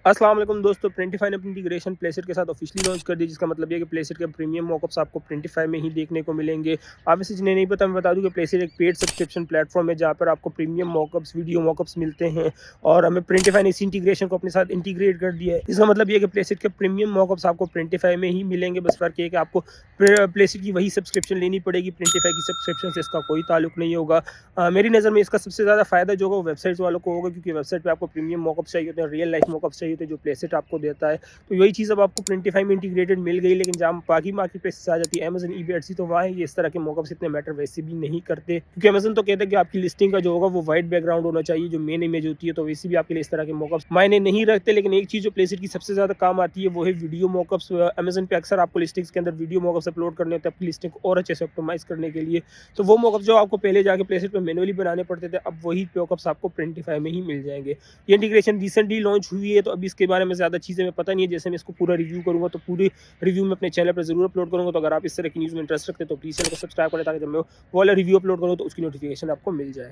अस्सलाम वालेकुम दोस्तों, प्रिंटिफाई ने अपनी इंटीग्रेशन प्लेसेट के साथ ऑफिशियली लॉन्च कर दी, जिसका मतलब ये है कि प्लेसेट के प्रीमियम मॉकअप्स आपको प्रिंटिफाई में ही देखने को मिलेंगे। आप इसे जिन्हें नहीं पता, मैं बता दूं कि प्लेसेट एक पेड सब्सक्रिप्शन प्लेटफॉर्म है जहां पर आपको प्रीमियम मॉकअप्स, वीडियो मॉकअप्स मिलते हैं और हमें प्रिंटिफाई ने इस इंटीग्रेशन को अपने साथ इंटीग्रेट कर दिया है। इसका मतलब ये है कि प्लेसेट के प्रीमियम मॉकअप्स आपको प्रिंटिफाई में ही मिलेंगे। बस फर्क ये है कि आपको प्लेसेट की वही सब्सक्रिप्शन लेनी पड़ेगी, प्रिंटिफाई की सब्सक्रिप्शन से इसका कोई ताल्लुक नहीं होगा। मेरी नज़र में इसका सबसे ज़्यादा फ़ायदा जो होगा वो वेबसाइट वालों को होगा, क्योंकि वेबसाइट पे आपको प्रीमियम मॉकअप्स चाहिए होते हैं, रियल लाइफ मॉकअप्स चाहिए होते हैं जो प्लेसेट आपको देता है। तो वही चीज़ अब आपको प्रिंटिफाई में इंटीग्रेटेड मिल गई, लेकिन जहाँ बाकी मार्केट प्लेसेस आ जाती है अमेजन, ईबे, एटसी, तो वहाँ ये इस तरह के मॉकअप्स इतने मैटर वैसे भी नहीं करते, क्योंकि अमेजन तो कहता है कि आपकी लिस्टिंग का जो होगा वो वाइट बैकग्राउंड होना चाहिए, जो मेन इमेज होती है, तो वैसे भी आपके लिए इस तरह के मॉकअप्स मायने नहीं रखते। लेकिन एक चीज़ जो प्लेसेट की सबसे ज़्यादा काम आती है वो है वीडियो मॉकअप्स। अमेजन पे अक्सर आपको लिस्टिंग्स के अंदर वीडियो मॉकअप्स अपलोड करने होते हैं अपनी लिस्टिंग को और अच्छे से ऑप्टिमाइज करने के लिए। तो वो मॉकअप्स जो आपको पहले जाके प्लेसेट पे मैनुअली बनाने पड़ते थे, अब वही मॉकअप्स आपको प्रिंटिफाई में ही मिल जाएंगे। ये इंटीग्रेशन रिसेंटली लॉन्च हुई है, तो अभी इसके बारे में ज़्यादा चीज़ें मैं पता नहीं है। जैसे मैं इसको पूरा रिव्यू करूँगा तो पूरी रिव्यू में अपने चैनल पर जरूर अपलोड करूँगा। तो अगर आप इस तरह की न्यूज़ में इंटरेस्ट रखते हैं तो प्लीज़ चैनल को सब्सक्राइब करें, ताकि जब मैं वो वाला रिव्यू अपलोड करूँ तो उसकी नोटिफिकेशन आपको मिल जाए।